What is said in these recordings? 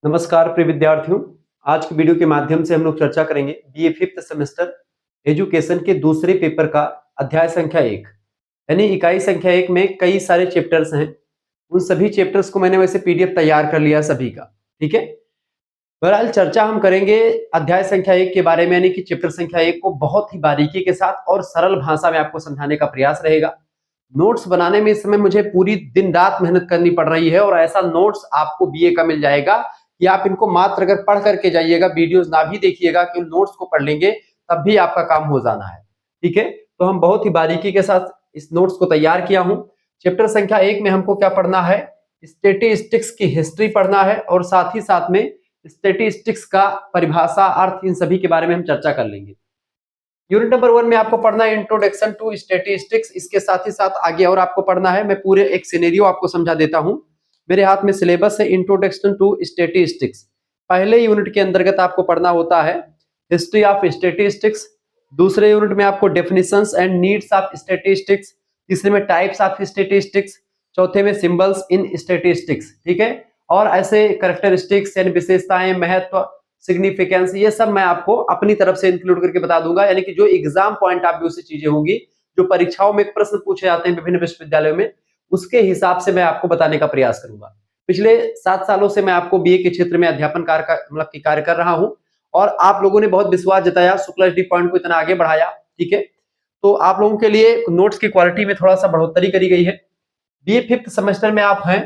नमस्कार प्रिय विद्यार्थियों। आज की वीडियो के माध्यम से हम लोग चर्चा करेंगे बीए फिफ्थ सेमेस्टर एजुकेशन के दूसरे पेपर का अध्याय संख्या 1 यानी इकाई संख्या 1 में कई सारे चैप्टर्स हैं। उन सभी चैप्टर्स को मैंने वैसे पीडीएफ तैयार कर लिया सभी का। ठीक है, बहरहाल चर्चा हम करेंगे अध्याय संख्या 1 के बारे में, यानी कि चैप्टर संख्या 1 को बहुत ही बारीकी के साथ और सरल भाषा में आपको समझाने का प्रयास रहेगा। नोट्स बनाने में इस समय मुझे पूरी दिन रात मेहनत करनी पड़ रही है और ऐसा नोट्स आपको बीए का मिल जाएगा कि आप इनको मात्र अगर पढ़ करके जाइएगा, वीडियोस ना भी देखिएगा, कि नोट्स को पढ़ लेंगे तब भी आपका काम हो जाना है। ठीक है, तो हम बहुत ही बारीकी के साथ इस नोट्स को तैयार किया हूं। चैप्टर संख्या 1 में हमको क्या पढ़ना है? स्टैटिस्टिक्स की हिस्ट्री पढ़ना है और साथ ही साथ में स्टैटिस्टिक्स का परिभाषा, अर्थ, इन सभी के बारे में हम चर्चा कर लेंगे। यूनिट नंबर 1 में आपको पढ़ना है इंट्रोडक्शन टू स्टैटिस्टिक्स। इसके साथ ही साथ आगे और आपको पढ़ना है, मैं पूरे एक सिनेरियो आपको समझा देता हूं। मेरे हाथ में सिलेबस है इंट्रोडक्शन टू स्टैटिस्टिक्स। पहले यूनिट के अंतर्गत आपको पढ़ना होता है हिस्ट्री ऑफ स्टैटिस्टिक्स। दूसरे यूनिट में आपको definitions and needs of statistics. तीसरे में टाइप्स ऑफ स्टैटिस्टिक्स। चौथे में सिंबल्स इन स्टैटिस्टिक्स। ठीक है, और ऐसे कैरेक्टरिस्टिक्स यानी विशेषताएं, महत्व, सिग्निफिकेंस, ये सब मैं आपको अपनी तरफ से इंक्लूड करके बता दूंगा। यानी कि जो एग्जाम पॉइंट ऑफ व्यू से चीजें होंगी, जो परीक्षाओं में प्रश्न पूछे जाते हैं विभिन्न विश्वविद्यालयों में, उसके हिसाब से मैं आपको बताने का प्रयास करूंगा। पिछले 7 सालों से मैं आपको बीए के क्षेत्र में अध्यापन कार्य का मतलब कि कार्य कर रहा हूं और आप लोगों ने बहुत विश्वास जताया, शुक्ला डी पॉइंट को इतना आगे बढ़ाया। ठीक है, तो आप लोगों के लिए नोट्स की क्वालिटी में थोड़ा सा बढ़ोतरी करी गई है। बीए फिफ्थ सेमेस्टर में आप हैं,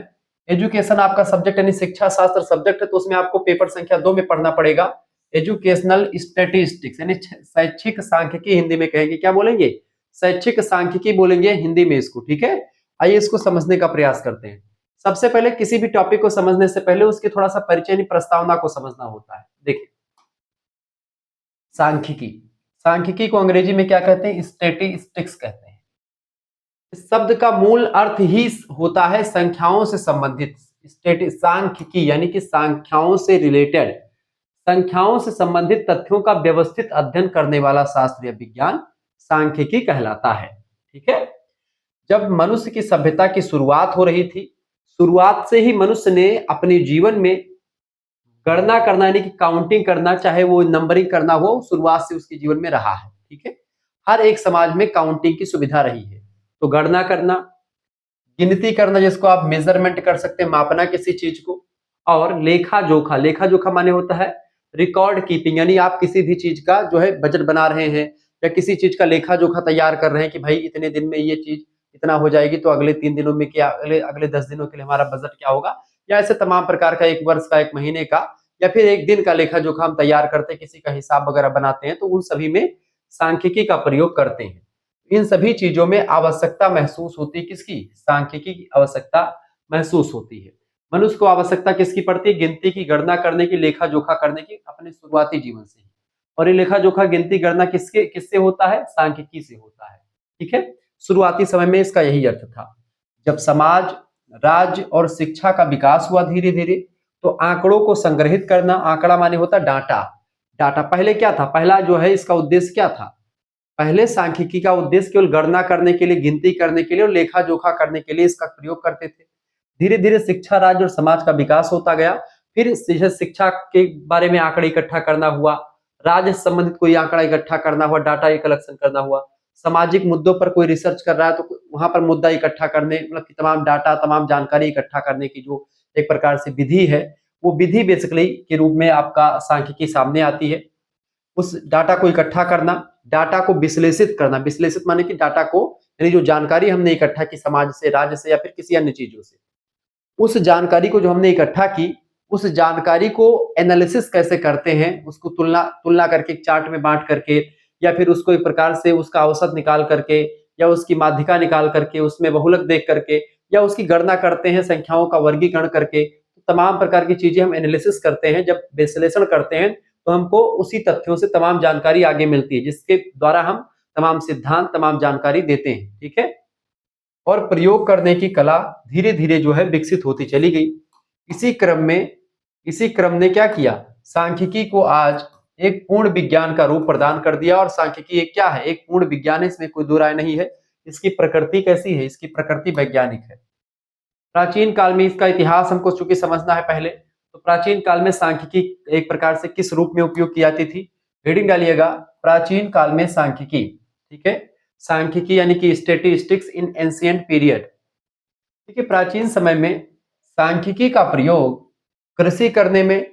एजुकेशन आपका सब्जेक्ट यानी शिक्षा शास्त्र सब्जेक्ट है, तो उसमें आपको पेपर संख्या 2 में पढ़ना पड़ेगा एजुकेशनल स्टैटिस्टिक्स यानी शैक्षिक सांख्यिकी। हिंदी में कहेंगे, क्या बोलेंगे? शैक्षिक सांख्यिकी बोलेंगे हिंदी में इसको। ठीक है, आइए इसको समझने का प्रयास करते हैं। सबसे पहले किसी भी टॉपिक को समझने से पहले उसकी थोड़ा सा परिचय प्रस्तावना को समझना होता है। देखिए, सांख्यिकी, सांख्यिकी को अंग्रेजी में क्या कहते हैं? स्टैटिस्टिक्स कहते हैं। इस शब्द का मूल अर्थ ही होता है संख्याओं से संबंधित। सांख्यिकी यानी कि संख्याओं से रिलेटेड, संख्याओं से संबंधित तथ्यों का व्यवस्थित अध्ययन करने वाला शास्त्रीय विज्ञान सांख्यिकी कहलाता है। ठीक है, जब मनुष्य की सभ्यता की शुरुआत हो रही थी, शुरुआत से ही मनुष्य ने अपने जीवन में गणना करना यानी कि काउंटिंग करना, चाहे वो नंबरिंग करना हो, शुरुआत से उसके जीवन में रहा है। ठीक है, हर एक समाज में काउंटिंग की सुविधा रही है। तो गणना करना, गिनती करना, जिसको आप मेजरमेंट कर सकते हैं, मापना किसी चीज को, और लेखा जोखा, लेखा जोखा माने होता है रिकॉर्ड कीपिंग, यानी आप किसी भी चीज का जो है बजट बना रहे हैं या किसी चीज का लेखा जोखा तैयार कर रहे हैं कि भाई इतने दिन में ये चीज इतना हो जाएगी, तो अगले 3 दिनों में क्या, अगले अगले 10 दिनों के लिए हमारा बजट क्या होगा, या ऐसे तमाम प्रकार का, 1 वर्ष का, 1 महीने का, या फिर 1 दिन का लेखा जोखा हम तैयार करते हैं, किसी का हिसाब वगैरह बनाते हैं, तो उन सभी में सांख्यिकी का प्रयोग करते हैं। इन सभी चीजों में आवश्यकता महसूस होती है, किसकी? सांख्यिकी की आवश्यकता महसूस होती है। मनुष्य को आवश्यकता किसकी पड़ती है? गिनती की, गणना करने की, लेखा जोखा करने की, अपने शुरुआती जीवन से ही। और ये लेखा जोखा, गिनती, गणना किससे होता है? सांख्यिकी से होता है। ठीक है, शुरुआती समय में इसका यही अर्थ था। जब समाज, राज्य और शिक्षा का विकास हुआ धीरे धीरे, तो आंकड़ों को संग्रहित करना, आंकड़ा माने होता डाटा, डाटा पहले क्या था? पहला जो है इसका उद्देश्य क्या था? पहले सांख्यिकी का उद्देश्य केवल गणना करने के लिए, गिनती करने के लिए और लेखा जोखा करने के लिए इसका प्रयोग करते थे। धीरे धीरे शिक्षा, राज्य और समाज का विकास होता गया। फिर शिक्षा के बारे में आंकड़े इकट्ठा करना हुआ, राज्य से संबंधित कोई आंकड़ा इकट्ठा करना हुआ, डाटा कलेक्शन करना हुआ, सामाजिक मुद्दों पर कोई रिसर्च कर रहा है तो वहां पर मुद्दा इकट्ठा करने, मतलब कि तमाम डाटा, तमाम जानकारी इकट्ठा करने की जो एक प्रकार से विधि है, वो विधि बेसिकली के रूप में आपका सांख्यिकी सामने आती है। उस डाटा को इकट्ठा करना, डाटा को विश्लेषित करना, विश्लेषित माने कि डाटा को, यानी जो जानकारी हमने इकट्ठा की समाज से, राज्य से या फिर किसी अन्य चीजों से, उस जानकारी को जो हमने इकट्ठा की, उस जानकारी को एनालिसिस कैसे करते हैं, उसको तुलना तुलना करके, चार्ट में बांट करके, या फिर उसको एक प्रकार से उसका औसत निकाल करके, या उसकी माध्यिका निकाल करके, उसमें बहुलक देख करके, या उसकी गणना करते हैं, संख्याओं का वर्गीकरण करके, तमाम प्रकार की चीजें हम एनालिसिस करते हैं। जब विश्लेषण करते हैं तो हमको उसी तथ्यों से तमाम जानकारी आगे मिलती है, जिसके द्वारा हम तमाम सिद्धांत, तमाम जानकारी देते हैं। ठीक है, और प्रयोग करने की कला धीरे धीरे जो है विकसित होती चली गई। इसी क्रम ने क्या किया? सांख्यिकी को आज एक पूर्ण विज्ञान का रूप प्रदान कर दिया। और सांख्यिकी एक क्या है? एक पूर्ण विज्ञान है, इसमें कोई दो राय नहीं है। इसकी प्रकृति कैसी है? इसकी प्रकृति वैज्ञानिक है। प्राचीन काल में इसका इतिहास हमको चूंकि समझना है पहले, तो प्राचीन काल में सांख्यिकी एक प्रकार से किस रूप में उपयोग की जाती थी? हेडिंग डालिएगा, प्राचीन काल में सांख्यिकी। ठीक है, सांख्यिकी यानी कि स्टैटिस्टिक्स इन एंशिएंट पीरियड। ठीक है, प्राचीन समय में सांख्यिकी का प्रयोग कृषि करने में,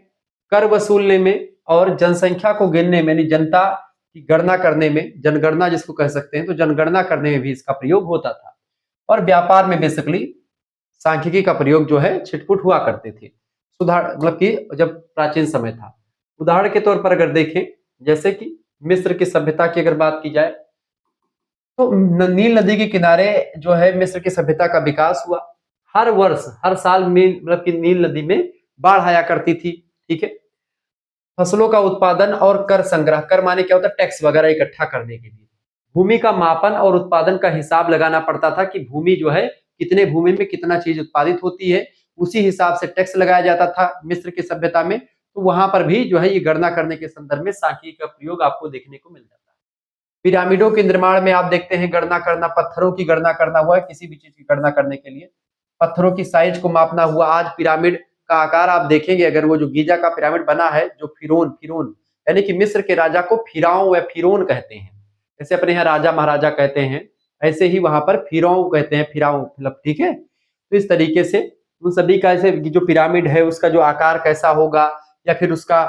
कर वसूलने में और जनसंख्या को गिनने में, यानी जनता की गणना करने में, जनगणना जिसको कह सकते हैं, तो जनगणना करने में भी इसका प्रयोग होता था। और व्यापार में बेसिकली सांख्यिकी का प्रयोग जो है छिटपुट हुआ करते थे, सुधार मतलब कि जब प्राचीन समय था। उदाहरण के तौर पर अगर देखें, जैसे कि मिस्र की सभ्यता की अगर बात की जाए, तो नील नदी के किनारे जो है मिस्र की सभ्यता का विकास हुआ। हर वर्ष, हर साल मतलब कि नील नदी में बाढ़ आया करती थी। ठीक है, फसलों का उत्पादन और कर संग्रह, कर माने क्या होता है? टैक्स वगैरह इकट्ठा करने के लिए भूमि का मापन और उत्पादन का हिसाब लगाना पड़ता था कि भूमि जो है कितने भूमि में कितना चीज उत्पादित होती है, उसी हिसाब से टैक्स लगाया जाता था मिस्र की सभ्यता में। तो वहां पर भी जो है ये गणना करने के संदर्भ में सांख्यिकी का प्रयोग आपको देखने को मिल जाता है। पिरामिडों के निर्माण में आप देखते हैं गणना करना, पत्थरों की गणना करना हुआ है, किसी भी चीज की गणना करने के लिए पत्थरों की साइज को मापना हुआ। आज पिरामिड का आकार आप देखेंगे, अगर वो जो गीजा का पिरामिड बना है, जो फिरौन फिरौन यानी कि मिस्र के राजा को फिराओ या फिरौन कहते हैं, जैसे अपने यहाँ राजा महाराजा कहते हैं, ऐसे ही वहां पर फिराओ कहते हैं, फिराओ मतलब। ठीक है, तो इस तरीके से उन सभी का ऐसे जो पिरामिड है उसका जो आकार कैसा होगा, या फिर उसका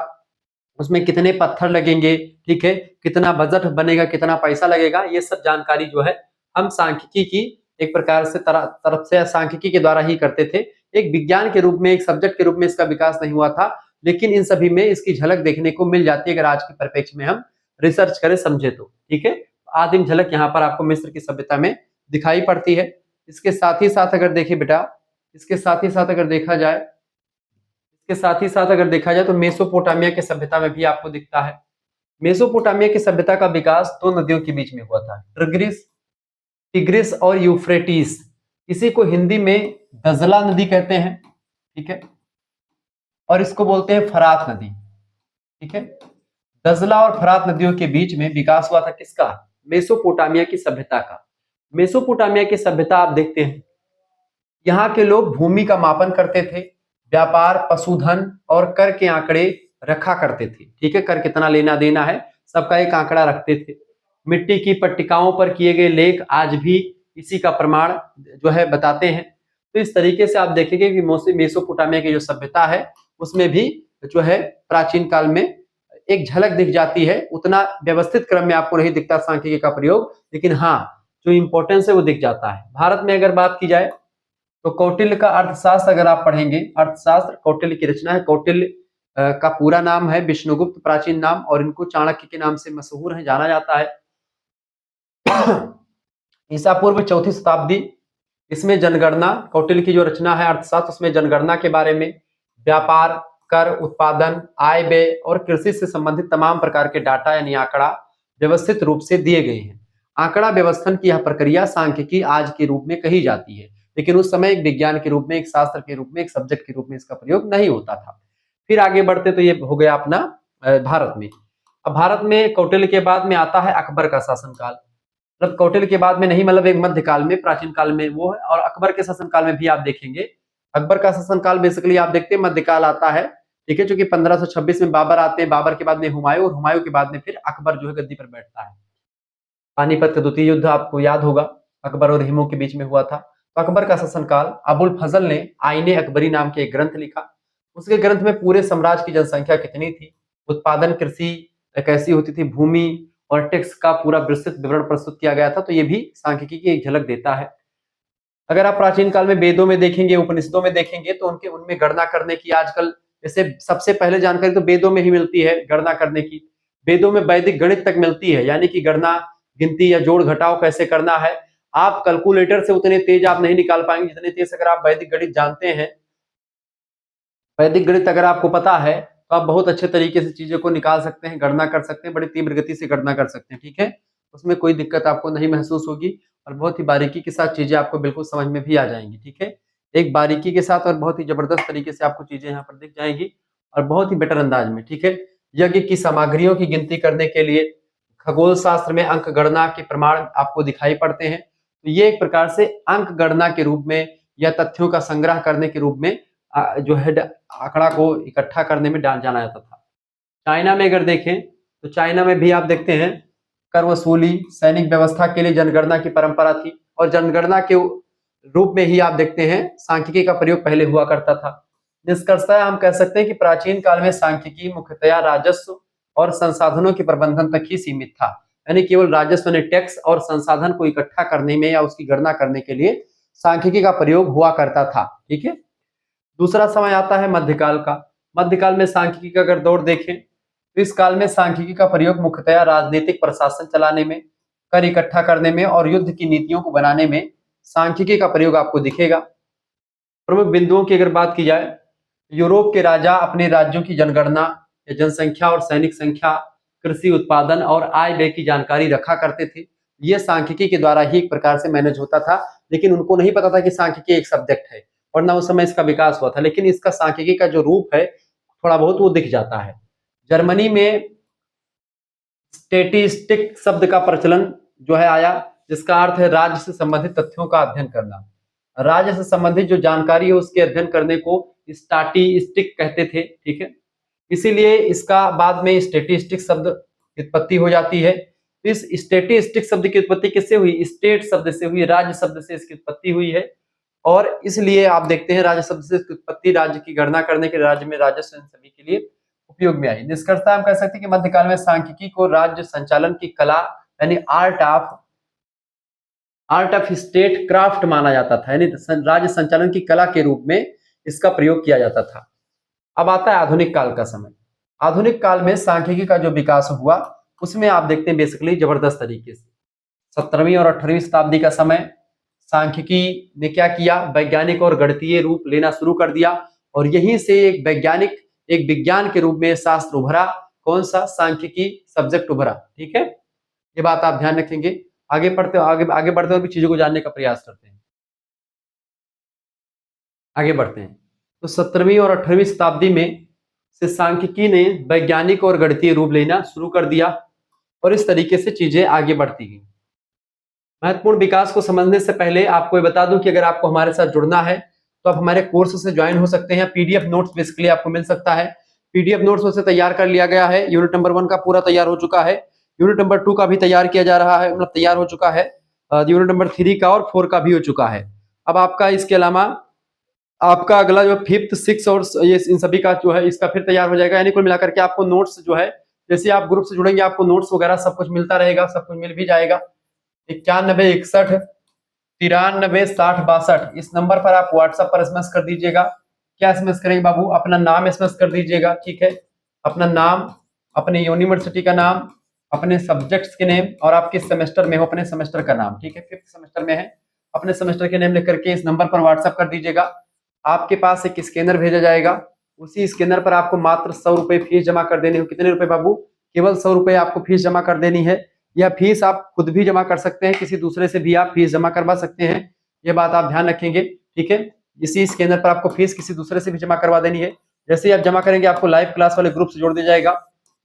उसमें कितने पत्थर लगेंगे, ठीक है, कितना बजट बनेगा, कितना पैसा लगेगा, ये सब जानकारी जो है हम सांख्यिकी की एक प्रकार से तरफ से सांख्यिकी के द्वारा ही करते थे। एक विज्ञान के रूप में, एक सब्जेक्ट के रूप में इसका विकास नहीं हुआ था, लेकिन इन सभी में इसकी झलक देखने को मिल जाती है अगर आज के परिप्रेक्ष्य में हम रिसर्च करें, समझे तो। ठीक है, आदिम झलक यहाँ पर आपको मिस्र की सभ्यता में दिखाई पड़ती है। इसके साथ ही साथ अगर देखिए बेटा, इसके साथ ही साथ अगर देखा जाए, इसके साथ ही साथ अगर देखा जाए तो मेसोपोटामिया की सभ्यता में भी आपको दिखता है। मेसोपोटामिया की सभ्यता का विकास दो नदियों के बीच में हुआ था, टिग्रिस टिग्रिस और यूफ्रेटिस। इसी को हिंदी में दजला नदी कहते हैं। ठीक है, और इसको बोलते हैं फरात नदी। ठीक है, दजला और फरात नदियों के बीच में विकास हुआ था किसका? मेसोपोटामिया की सभ्यता का। मेसोपोटामिया की सभ्यता आप देखते हैं, यहाँ के लोग भूमि का मापन करते थे, व्यापार, पशुधन और कर के आंकड़े रखा करते थे। ठीक है, कर कितना लेना देना है सबका एक आंकड़ा रखते थे। मिट्टी की पट्टिकाओं पर किए गए लेख आज भी इसी का प्रमाण जो है बताते हैं। तो इस तरीके से आप देखेंगे कि मेसोपोटामिया की जो सभ्यता है उसमें भी जो है प्राचीन काल में एक झलक दिख जाती है। उतना व्यवस्थित क्रम में आपको नहीं दिखता सांख्यिकी का प्रयोग, लेकिन हाँ जो इंपॉर्टेंस है वो दिख जाता है। भारत में अगर बात की जाए तो कौटिल्य का अर्थशास्त्र अगर आप पढ़ेंगे, अर्थशास्त्र कौटिल्य की रचना है। कौटिल्य का पूरा नाम है विष्णुगुप्त, प्राचीन नाम, और इनको चाणक्य के नाम से मशहूर है, जाना जाता है। ईसा पूर्व 4वीं शताब्दी, इसमें जनगणना, कौटिल्य की जो रचना है अर्थशास्त्र, उसमें जनगणना के बारे में, व्यापार, कर, उत्पादन, आय व्यय और कृषि से संबंधित तमाम प्रकार के डाटा यानी आंकड़ा व्यवस्थित रूप से दिए गए हैं। आंकड़ा व्यवस्थन की यह प्रक्रिया सांख्यिकी आज के रूप में कही जाती है, लेकिन उस समय एक विज्ञान के रूप में, एक शास्त्र के रूप में, एक सब्जेक्ट के रूप में इसका प्रयोग नहीं होता था। फिर आगे बढ़ते तो ये हो गया अपना भारत में। अब भारत में कौटिल्य के बाद में आता है अकबर का शासनकाल। मतलब कौटिल्य के बाद में नहीं, मतलब एक मध्यकाल में, प्राचीन काल में वो है, और अकबर के शासनकाल में भी आप देखेंगे। अकबर का शासनकाल बेसिकली आप देखते हैं मध्यकाल आता है। ठीक है, क्योंकि 1526 में बाबर आते हैं, बाबर के बाद में हुमायूं, और हुमायूं के बाद में फिर अकबर जो है गद्दी पर बैठता है। पानीपत का द्वितीय युद्ध आपको याद होगा, अकबर और हिमू के बीच में हुआ था। तो अकबर का शासनकाल, अबुल फजल ने आईने अकबरी नाम के एक ग्रंथ लिखा। उसके ग्रंथ में पूरे साम्राज्य की जनसंख्या कितनी थी, उत्पादन, कृषि कैसी होती थी, भूमि और टैक्स का पूरा विस्तृत विवरण प्रस्तुत किया गया था। तो ये भी सांख्यिकी की एक झलक देता है। अगर आप प्राचीन काल में वेदों में देखेंगे, उपनिषदों में देखेंगे, तो उनमें गणना करने की आजकल जैसे सबसे पहले जानकारी तो वेदों में ही मिलती है गणना करने की। वेदों में वैदिक गणित तक मिलती है, यानी कि गणना, गिनती या जोड़ घटाव कैसे करना है। आप कैलकुलेटर से उतने तेज आप नहीं निकाल पाएंगे जितने तेज अगर आप वैदिक गणित जानते हैं। वैदिक गणित अगर आपको पता है तो आप बहुत अच्छे तरीके से चीजों को निकाल सकते हैं, गणना कर सकते हैं, बड़ी तीव्र गति से गणना कर सकते हैं। ठीक है, उसमें कोई दिक्कत आपको नहीं महसूस होगी, और बहुत ही बारीकी के साथ चीजें आपको बिल्कुल समझ में भी आ जाएंगी। ठीक है, एक बारीकी के साथ और बहुत ही जबरदस्त तरीके से आपको चीजें यहाँ पर दिख जाएंगी, और बहुत ही बेटर अंदाज में। ठीक है, यज्ञ की सामग्रियों की गिनती करने के लिए खगोल शास्त्र में अंक गणना के प्रमाण आपको दिखाई पड़ते हैं। तो ये एक प्रकार से अंक गणना के रूप में या तथ्यों का संग्रह करने के रूप में जो है आंकड़ा को इकट्ठा करने में जाना जाता था। चाइना में अगर देखें तो चाइना में भी आप देखते हैं कर वसूली, सैनिक व्यवस्था के लिए जनगणना की परंपरा थी और जनगणना के रूप में ही आप देखते हैं सांख्यिकी का प्रयोग पहले हुआ करता था। निष्कर्षतः हम कह सकते हैं कि प्राचीन काल में सांख्यिकी मुख्यतया राजस्व और संसाधनों के प्रबंधन तक ही सीमित था, यानी केवल राजस्व ने टैक्स और संसाधन को इकट्ठा करने में या उसकी गणना करने के लिए सांख्यिकी का प्रयोग हुआ करता था। ठीक है, दूसरा समय आता है मध्यकाल का। मध्यकाल में सांख्यिकी का अगर दौर देखें तो इस काल में सांख्यिकी का प्रयोग मुख्यतया राजनीतिक प्रशासन चलाने में, कर इकट्ठा करने में और युद्ध की नीतियों को बनाने में सांख्यिकी का प्रयोग आपको दिखेगा। प्रमुख बिंदुओं की अगर बात की जाए, यूरोप के राजा अपने राज्यों की जनगणना, जनसंख्या और सैनिक संख्या, कृषि उत्पादन और आय व्यय की जानकारी रखा करते थे। यह सांख्यिकी के द्वारा ही एक प्रकार से मैनेज होता था, लेकिन उनको नहीं पता था कि सांख्यिकी एक सब्जेक्ट है और ना उस समय इसका विकास हुआ था, लेकिन इसका सांख्यिकी का जो रूप है थोड़ा बहुत वो दिख जाता है। जर्मनी में स्टेटिस्टिक शब्द का प्रचलन जो है आया, जिसका अर्थ है राज्य से संबंधित तथ्यों का अध्ययन करना। राज्य से संबंधित जो जानकारी है उसके अध्ययन करने को स्टैटिस्टिक कहते थे। ठीक है, इसीलिए इसका बाद में स्टेटिस्टिक शब्द की उत्पत्ति हो जाती है। इस स्टेटिस्टिक शब्द की उत्पत्ति किससे हुई? स्टेट शब्द से हुई, राज्य शब्द से इसकी उत्पत्ति हुई है और इसलिए आप देखते हैं राज्य शब्द से इसकी उत्पत्ति राज्य की गणना करने के राज्य में राजस्व सभी के लिए उपयोग में आई। निष्कर्षतः हम कह सकते हैं कि मध्यकाल में सांख्यिकी को राज्य संचालन की कला यानी आर्ट ऑफ स्टेट क्राफ्ट माना जाता था, यानी राज्य संचालन की कला के रूप में इसका प्रयोग किया जाता था। अब आता है आधुनिक काल का समय। आधुनिक काल में सांख्यिकी का जो विकास हुआ उसमें आप देखते हैं बेसिकली जबरदस्त तरीके से 17वीं और 18वीं शताब्दी का समय सांख्यिकी ने क्या किया, वैज्ञानिक और गणितीय रूप लेना शुरू कर दिया और यहीं से एक वैज्ञानिक, एक विज्ञान के रूप में शास्त्र उभरा। कौन सा? सांख्यिकी सब्जेक्ट उभरा। ठीक है, ये बात आप ध्यान रखेंगे। आगे बढ़ते हुए भी चीजों को जानने का प्रयास करते हैं। आगे बढ़ते हैं तो 17वीं और 18वीं शताब्दी में से सांख्यिकी ने वैज्ञानिक और गणितीय रूप लेना शुरू कर दिया और इस तरीके से चीजें आगे बढ़ती गई। महत्वपूर्ण विकास को समझने से पहले आपको ये बता दूं कि अगर आपको हमारे साथ जुड़ना है तो आप हमारे कोर्स से ज्वाइन हो सकते हैं। पीडीएफ नोट्स बेसिकली आपको मिल सकता है। पीडीएफ नोट्स उसे तैयार कर लिया गया है। यूनिट नंबर 1 का पूरा तैयार हो चुका है, यूनिट नंबर 2 का भी तैयार किया जा रहा है, मतलब तैयार हो चुका है, यूनिट नंबर 3 का और 4 का भी हो चुका है। अब आपका इसके अलावा आपका अगला जो 5th 6th और ये इन सभी का जो है इसका फिर तैयार हो जाएगा। यानी कुल मिलाकर के आपको नोट्स जो है, जैसे आप ग्रुप से जुड़ेंगे आपको नोट्स वगैरह सब कुछ मिलता रहेगा, सब कुछ मिल भी जाएगा। 9161936062 इस नंबर पर आप व्हाट्सएप पर एसएमएस कर दीजिएगा। क्या एसएमएस करेंगे बाबू? अपना नाम एसएमएस कर दीजिएगा। ठीक है, अपना नाम, अपने यूनिवर्सिटी का नाम, अपने सब्जेक्ट्स के नेम और आप किस सेमेस्टर में हो अपने सेमेस्टर का नाम। ठीक है, 5th सेमेस्टर में है, अपने सेमेस्टर के नेम लिख करके इस नंबर पर व्हाट्सएप कर दीजिएगा। आपके पास एक स्कैनर भेजा जाएगा, उसी स्कैनर पर आपको मात्र 100 रुपए फीस जमा कर देनी हो। कितने रुपए बाबू? केवल 100 रुपए आपको फीस जमा कर देनी है। यह फीस आप खुद भी जमा कर सकते हैं, किसी दूसरे से भी आप फीस जमा करवा सकते हैं, ये बात आप ध्यान रखेंगे। ठीक है, इसी स्कैनर पर आपको फीस किसी दूसरे से भी जमा करवा देनी है। जैसे ही आप जमा करेंगे आपको लाइव क्लास वाले ग्रुप से जोड़ दिया जाएगा,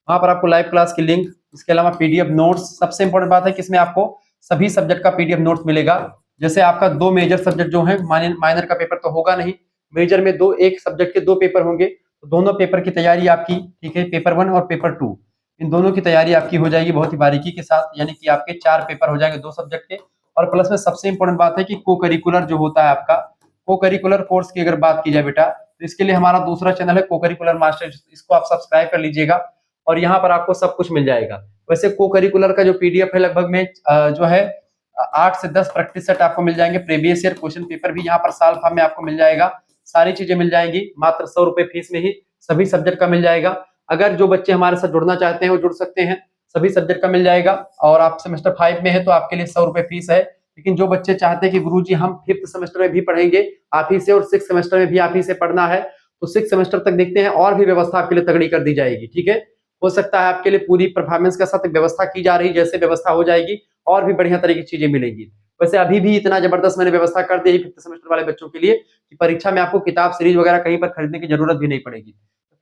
वहां पर आपको लाइव क्लास की लिंक, इसके अलावा पीडीएफ नोट्स, सबसे इंपॉर्टेंट बात है कि इसमें आपको सभी सब्जेक्ट का पीडीएफ नोट्स मिलेगा। जैसे आपका 2 मेजर सब्जेक्ट जो है, माइनर का पेपर तो होगा नहीं, मेजर में एक सब्जेक्ट के 2 पेपर होंगे, तो दोनों पेपर की तैयारी आपकी, ठीक है, पेपर 1 और पेपर 2, इन दोनों की तैयारी आपकी हो जाएगी बहुत ही बारीकी के साथ। यानी कि आपके 4 पेपर हो जाएंगे 2 सब्जेक्ट के। और प्लस में सबसे इंपॉर्टेंट बात है कि को करिकुलर जो होता है आपका, को करिकुलर कोर्स की अगर बात की जाए बेटा, तो इसके लिए हमारा दूसरा चैनल है को करिकुलर मास्टर, इसको आप सब्सक्राइब कर लीजिएगा और यहाँ पर आपको सब कुछ मिल जाएगा। वैसे को करिकुलर का जो पीडीएफ है लगभग में जो है 8 से 10 प्रैक्टिस सेट आपको मिल जाएंगे, प्रीवियस ईयर क्वेश्चन पेपर भी यहाँ पर साल भर में आपको मिल जाएगा, सारी चीजें मिल जाएंगी। मात्र 100 रुपए फीस में ही सभी सब्जेक्ट का मिल जाएगा। अगर जो बच्चे हमारे साथ जुड़ना चाहते हैं वो जुड़ सकते हैं, सभी सब्जेक्ट का मिल जाएगा। और आप सेमेस्टर 5 में है तो आपके लिए 100 रुपए फीस है। लेकिन जो बच्चे चाहते हैं कि गुरुजी हम 5th सेमेस्टर में भी पढ़ेंगे आप ही से और 6th सेमेस्टर में भी आप ही से पढ़ना है, तो 6th सेमेस्टर तक देखते हैं और भी व्यवस्था आपके लिए तगड़ी कर दी जाएगी। ठीक है, हो सकता है आपके लिए पूरी परफॉर्मेंस के साथ व्यवस्था की जा रही, जैसे व्यवस्था हो जाएगी और भी बढ़िया तरीके की चीजें मिलेंगी। वैसे अभी भी इतना जबरदस्त मैंने व्यवस्था कर दी है 5th सेमेस्टर वाले बच्चों के लिए कि परीक्षा में आपको किताब सीरीज वगैरह कहीं पर खरीदने की जरूरत भी नहीं पड़ेगी।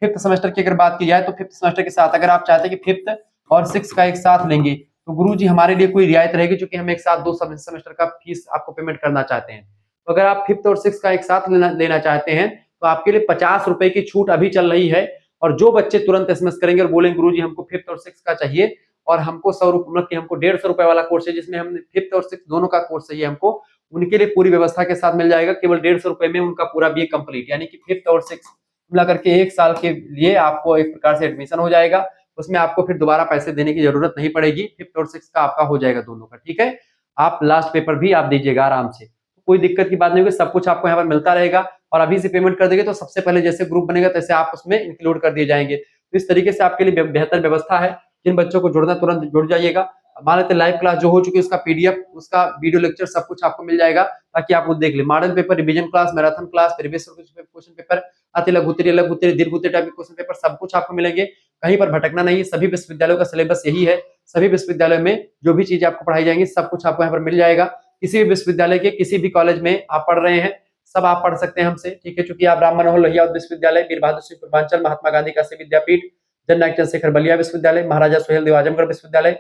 5th सेमेस्टर की अगर बात की जाए तो 5th सेमेस्टर के साथ अगर आप चाहते हैं कि 5th और 6th का एक साथ लेंगे तो गुरुजी हमारे लिए कोई रियायत रहेगी, क्योंकि हम एक साथ 2 सेमेस्टर का फीस आपको पेमेंट करना चाहते हैं। तो अगर आप 5th और 6th का एक साथ लेना चाहते हैं तो आपके लिए 50 रुपए की छूट अभी चल रही है। और जो बच्चे तुरंत एसएमएस करेंगे और बोलेंगे गुरुजी हमको 5th और 6th का चाहिए और हमको 100 रुपए मतलब कि हमको 150 रुपए वाला कोर्स है जिसमें हम 5th और 6th दोनों का कोर्स चाहिए हमको, उनके लिए पूरी व्यवस्था के साथ मिल जाएगा। केवल 150 रुपए में उनका पूरा बीए कंप्लीट, यानी कि 5th और 6th मिला करके 1 साल के लिए आपको एक प्रकार से एडमिशन हो जाएगा। उसमें आपको फिर दोबारा पैसे देने की जरूरत नहीं पड़ेगी। 5th और 6th का आपका हो जाएगा दोनों का, ठीक है। आप लास्ट पेपर भी आप दीजिएगा आराम से, कोई दिक्कत की बात नहीं होगी, सब कुछ आपको यहाँ पर मिलता रहेगा। और अभी से पेमेंट कर देंगे तो सबसे पहले जैसे ग्रुप बनेगा तैसे आप उसमें इंक्लूड कर दिए जाएंगे। तो इस तरीके से आपके लिए बेहतर व्यवस्था है। जिन बच्चों को जुड़ना तुरंत जुड़ जाइएगा। मान लेते लाइव क्लास जो हो चुकी है उसका पीडीएफ, उसका वीडियो लेक्चर सब कुछ आपको मिल जाएगा ताकि आप वो देख ले। Model paper, revision class, marathon class, previous question paper, अति लघु उत्तरीय, लघु उत्तरीय, दीर्घ उत्तरीय टाइप के क्वेश्चन पेपर सब कुछ आपको मिलेंगे। कहीं पर भटकना नहीं है। सभी विश्वविद्यालयों का सिलेबस यही है। सभी विश्वविद्यालयों में जो भी चीजें आपको पढ़ाई जाएंगी सब कुछ आपको यहाँ पर मिल जाएगा। किसी भी विश्वविद्यालय के किसी भी कॉलेज में आप पढ़ रहे हैं सब आप पढ़ सकते हैं हमसे, ठीक है। चूंकि आप राम मनोहर लोहिया विश्वविद्यालय, वीर बहादुर सिंह पूर्वांचल, महात्मा गांधी काशी विद्यापीठ, जननायक चंद्रशेखर बलिया विश्वविद्यालय, महाराजा सुहेल देव आजमगढ़ विश्वविद्यालय,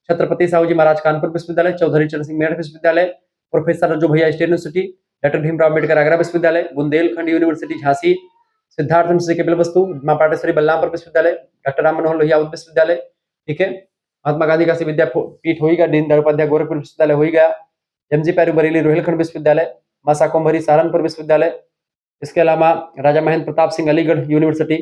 छत्रपति साहू जी महाराज कानपुर विश्वविद्यालय, चौधरी चरण सिंह मेरठ विश्वविद्यालय, प्रोफेसर रज्जू भैया state university, doctor Bhimrao Ambedkar Agra विश्वविद्यालय, बुंदेलखंड यूनिवर्सिटी झांसी, सिद्धार्थ केपल वस्तु, मां पाटेश्वरी बलरामपुर विश्वविद्यालय, डॉक्टर राम मनोहर लोहिया विश्वविद्यालय, ठीक है। महात्मा गांधी काशी विद्यापीठ हो ही गया, दीनदयाल उपाध्याय गोरखपुर विश्वविद्यालय हो ही गया, एमजी पैरू बरेली रोहिलखंड विश्वविद्यालय, मां शाकंभरी सहारनपुर विश्वविद्यालय, इसके अलावा राजा महेंद्र प्रताप सिंह अलीगढ़ यूनिवर्सिटी।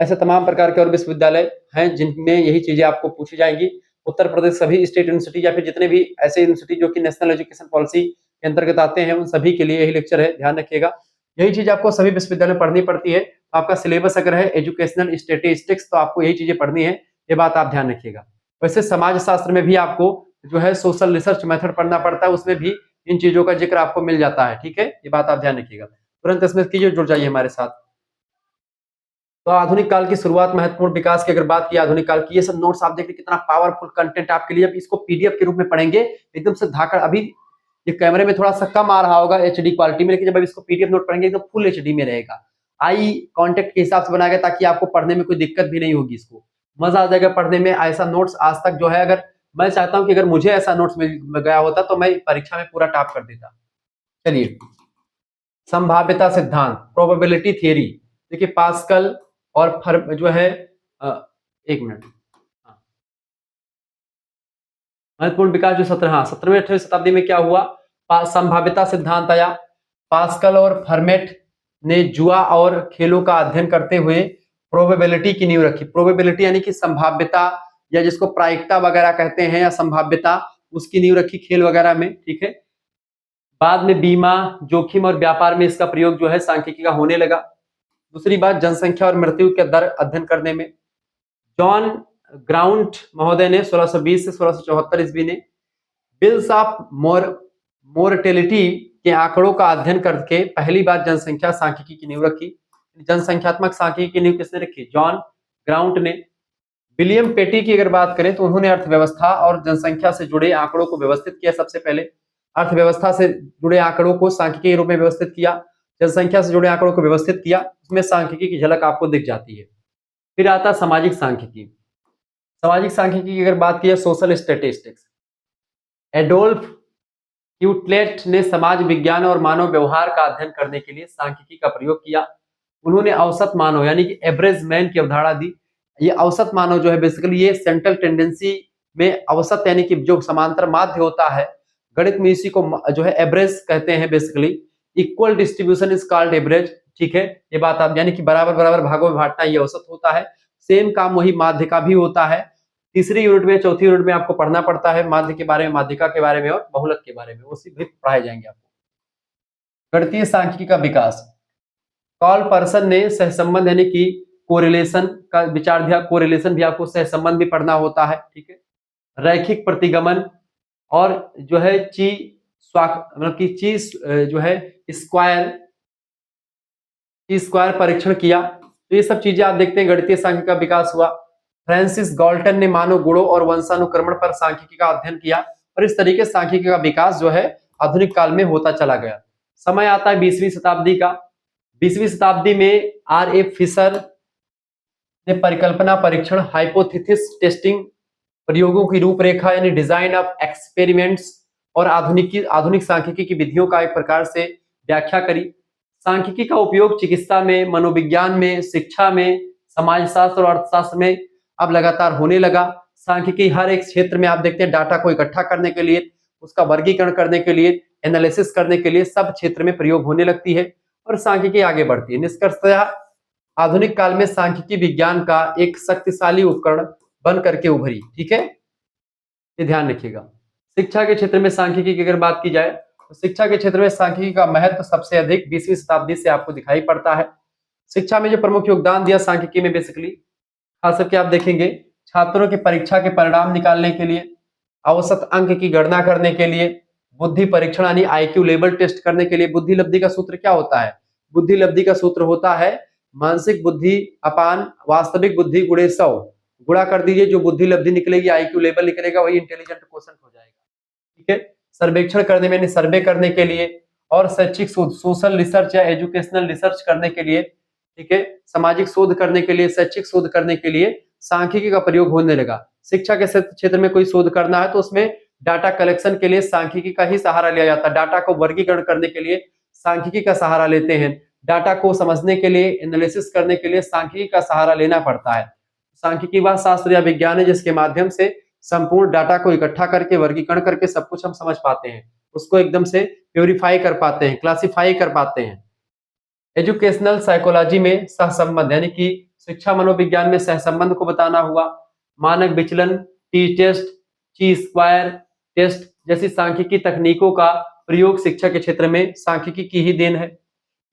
ऐसे तमाम प्रकार के और विश्वविद्यालय हैं जिनमें यही चीजें आपको पूछी जाएंगी। उत्तर प्रदेश सभी स्टेट यूनिवर्सिटी या फिर जितने भी ऐसे यूनिवर्सिटी जो कि नेशनल एजुकेशन पॉलिसी के अंतर्गत आते हैं उन सभी के लिए यही लेक्चर है, ध्यान रखिएगा। यही चीज आपको सभी विश्वविद्यालय में पढ़नी पड़ती है। आपका सिलेबस अगर है एजुकेशनल स्टैटिस्टिक्स तो आपको यही चीजें पढ़नी है, ये बात आप ध्यान रखिएगा। वैसे समाज शास्त्र में भी आपको जो है सोशल रिसर्च मेथड पढ़ना पड़ता है, उसमें भी इन चीजों का जिक्र आपको मिल जाता है, ठीक है। ये बात आप ध्यान रखिएगा। तुरंत इसमें कीजिए, जुड़ जाइए हमारे साथ। तो आधुनिक काल की शुरुआत, महत्वपूर्ण विकास की अगर बात की आधुनिक काल की, ये सब नोट्स आप देखिए कितना पावरफुल कंटेंट आपके लिए। अब इसको पीडीएफ के रूप में पढ़ेंगे एकदम से धाकड़, अभी ये कैमरे में थोड़ा सा कम आ रहा होगा एचडी क्वालिटी में, लेकिन जब इसको पीडीएफ नोट पढ़ेंगे एकदम फुल एचडी में रहेगा। आई कांटेक्ट के हिसाब से बनाया गया ताकि आपको पढ़ने में कोई दिक्कत भी नहीं होगी, इसको मजा आ जाएगा पढ़ने में। ऐसा नोट्स आज तक जो है, अगर मैं चाहता हूं कि अगर मुझे ऐसा नोट्स मिल गया होता तो मैं परीक्षा में पूरा टॉप कर देता। चलिए, संभाव्यता सिद्धांत, प्रोबेबिलिटी थियरी, देखिए पास्कल और जो है एक मिनट, महत्वपूर्ण विकास जो 17वीं 18वीं शताब्दी में क्या हुआ, संभाव्यता सिद्धांत आया। पास्कल और फर्मेट ने जुआ और खेलों का अध्ययन करते हुए प्रोबेबिलिटी की नींव रखी। प्रोबेबिलिटी यानी कि संभाव्यता या जिसको प्रायिकता वगैरह कहते हैं या संभाव्यता, उसकी नींव रखी खेल वगैरह में, ठीक है। बाद में बीमा, जोखिम और व्यापार में इसका प्रयोग जो है सांख्यिकी का होने लगा। दूसरी बात, जनसंख्या और मृत्यु के दर अध्ययन करने में जॉन ग्राउंट महोदय ने 1620 से 1674 ईस्वी ने बिल्स ऑफ मोर्टेलिटी के आंकड़ों का अध्ययन करके पहली बार जनसंख्या सांख्यिकी की नींव रखी। जनसंख्यात्मक सांख्यिकी की नींव किसने रखी? जॉन ग्राउंट ने। विलियम पेटी की अगर बात करें तो उन्होंने अर्थव्यवस्था और जनसंख्या से जुड़े आंकड़ों को व्यवस्थित किया। सबसे पहले अर्थव्यवस्था से जुड़े आंकड़ों को सांख्यिकी के रूप में व्यवस्थित किया, जनसंख्या से जुड़े आंकड़ों को व्यवस्थित किया, उसमें सांख्यिकी की झलक आपको दिख जाती है। फिर आता सामाजिक सांख्यिकी। सामाजिक सांख्यिकी की अगर बात की है, सोशल स्टैटिस्टिक्स। एडोल्फ ह्यूटलेट ने समाज विज्ञान और मानव व्यवहार का अध्ययन करने के लिए सांख्यिकी का प्रयोग किया। उन्होंने औसत मानव यानी कि एवरेज मैन की अवधारणा दी। ये औसत मानव जो है बेसिकली ये सेंट्रल टेंडेंसी में औसत यानी कि जो समांतर माध्य होता है, गणित में इसी को जो है एवरेज कहते हैं basically. Equal distribution is called average, ठीक है। ये बात आप यानी कि बराबर बराबर भागों में बांटना ये औसत होता है। सेम काम वही माध्य का भी होता है। तीसरी यूनिट में, चौथी यूनिट में आपको पढ़ना पड़ता है माध्य के बारे में, माध्यिका के बारे में और बहुलक के बारे में, वो भी पढ़ाए जाएंगे आपको। गणितीय सांख्यिकी का विकास, कॉल पर्सन ने सहसंबंध यानी कि कोरिलेशन का विचार दिया। कोरिलेशन भी आपको सहसंबंध भी पढ़ना होता है, ठीक है। रैखिक प्रतिगमन और जो है मतलब कि जो है स्क्वायर परीक्षण किया। तो ये सब चीजें आप देखते हैं, गणितीय सांख्यिकी का विकास हुआ। फ्रांसिस गाल्टन ने मानव गुणों और वंशानुक्रमण पर सांख्यिकी का अध्ययन किया और इस तरीके से सांख्यिकी का विकास जो है आधुनिक काल में होता चला गया। समय आता है 20वीं शताब्दी का। 20वीं शताब्दी में R.A. फिशर ने परिकल्पना परीक्षण, हाइपोथेसिस टेस्टिंग, प्रयोगों की रूपरेखा यानी डिजाइन ऑफ एक्सपेरिमेंट्स और आधुनिक सांख्यिकी की विधियों का एक प्रकार से व्याख्या करी। सांख्यिकी का उपयोग चिकित्सा में, मनोविज्ञान में, शिक्षा में, समाजशास्त्र और अर्थशास्त्र में अब लगातार होने लगा। सांख्यिकी हर एक क्षेत्र में आप देखते हैं डाटा को इकट्ठा करने के लिए, उसका वर्गीकरण करने के लिए, एनालिसिस करने के लिए सब क्षेत्र में प्रयोग होने लगती है और सांख्यिकी आगे बढ़ती है। निष्कर्षतः आधुनिक काल में सांख्यिकी विज्ञान का एक शक्तिशाली उपकरण बन करके उभरी। ठीक है, ये ध्यान रखिएगा। शिक्षा के क्षेत्र में सांख्यिकी की अगर बात की जाए तो शिक्षा के क्षेत्र में सांख्यिकी का महत्व सबसे अधिक 20वीं शताब्दी से आपको दिखाई पड़ता है। शिक्षा में जो प्रमुख योगदान दिया सांख्यिकी में बेसिकली खास करके आप देखेंगे छात्रों की परीक्षा के परिणाम निकालने के लिए, औसत अंक की गणना करने के लिए, बुद्धि परीक्षण यानी आईक्यू लेवल टेस्ट करने के लिए। बुद्धि लब्धि का सूत्र क्या होता है? बुद्धि लब्धि का सूत्र होता है मानसिक बुद्धि अपान वास्तविक बुद्धि गुणे 100। गुणा कर दीजिए, जो बुद्धि लब्धि निकलेगी, आईक्यू लेवल निकलेगा, वही इंटेलिजेंट क्वोशेंट हो जाएगा। ठीक है, सर्वेक्षण करने में, सर्वे करने के लिए और शैक्षिक शोध, सोशल रिसर्च या एजुकेशनल रिसर्च करने के लिए, ठीक है, सामाजिक शोध करने के लिए, शैक्षिक शोध करने के लिए सांख्यिकी का प्रयोग होने लगा। शिक्षा के क्षेत्र में कोई शोध करना है तो उसमें डाटा कलेक्शन के लिए सांख्यिकी का ही सहारा लिया जाता है। डाटा को वर्गीकरण करने के लिए सांख्यिकी का सहारा लेते हैं। डाटा को समझने के लिए, एनालिसिस करने के लिए सांख्यिकी का सहारा लेना पड़ता है। सांख्यिकी वह शास्त्र या विज्ञान है जिसके माध्यम से संपूर्ण डाटा को इकट्ठा करके, वर्गीकरण करके सब कुछ हम समझ पाते हैं, उसको एकदम से प्योरीफाई कर पाते हैं, क्लासिफाई कर पाते हैं। एजुकेशनल साइकोलॉजी में सहसंबंध यानी कि शिक्षा मनोविज्ञान में सहसंबंध को बताना हुआ। मानक विचलन, टी टेस्ट, ची स्क्वायर टेस्ट जैसी सांख्यिकी तकनीकों का प्रयोग शिक्षा के क्षेत्र में सांख्यिकी की ही देन है।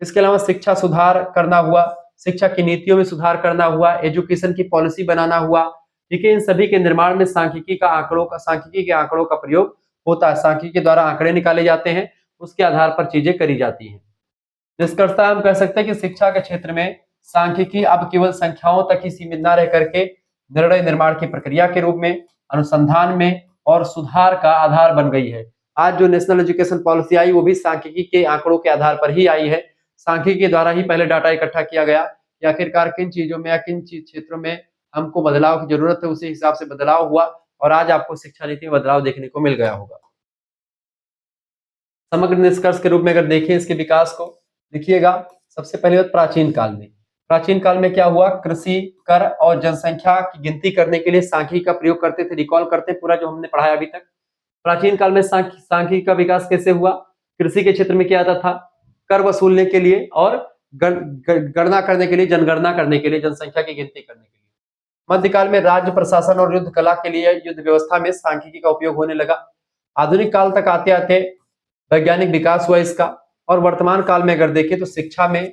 इसके अलावा शिक्षा सुधार करना हुआ, शिक्षा की नीतियों में सुधार करना हुआ, एजुकेशन की पॉलिसी बनाना हुआ। ठीक है, इन सभी के निर्माण में सांख्यिकी के आंकड़ों का प्रयोग होता है। सांख्यिकी के द्वारा आंकड़े निकाले जाते हैं, उसके आधार पर चीजें करी जाती हैं। निष्कर्षतः हम कह सकते हैं कि शिक्षा के क्षेत्र में सांख्यिकी अब केवल संख्याओं तक ही सीमित न रह करके निर्णय निर्माण की प्रक्रिया के रूप में, अनुसंधान में और सुधार का आधार बन गई है। आज जो नेशनल एजुकेशन पॉलिसी आई वो भी सांख्यिकी के आंकड़ों के आधार पर ही आई है। सांख्यिकी के द्वारा ही पहले डाटा इकट्ठा किया गया कि आखिरकार किन चीजों में या किन क्षेत्रों में हमको बदलाव की जरूरत है, उसी हिसाब से बदलाव हुआ और आज आपको शिक्षा नीति में बदलाव देखने को मिल गया होगा। समग्र निष्कर्ष के रूप में अगर देखें इसके विकास को, देखिएगा सबसे पहले बात प्राचीन काल में क्या हुआ, कृषि, कर और जनसंख्या की गिनती करने के लिए सांख्यिकी का प्रयोग करते थे। रिकॉल करते पूरा जो हमने पढ़ाया अभी तक। प्राचीन काल में सांख्यिकी का विकास कैसे हुआ? कृषि के क्षेत्र में क्या आता था? कर वसूलने के लिए और गणना करने के लिए, जनगणना करने के लिए, जनसंख्या की गिनती करने के लिए। मध्यकाल में राज्य प्रशासन और युद्ध कला के लिए युद्ध व्यवस्था में सांख्यिकी का उपयोग होने लगा। आधुनिक काल तक आते आते वैज्ञानिक विकास हुआ इसका और वर्तमान काल में अगर देखें तो शिक्षा में,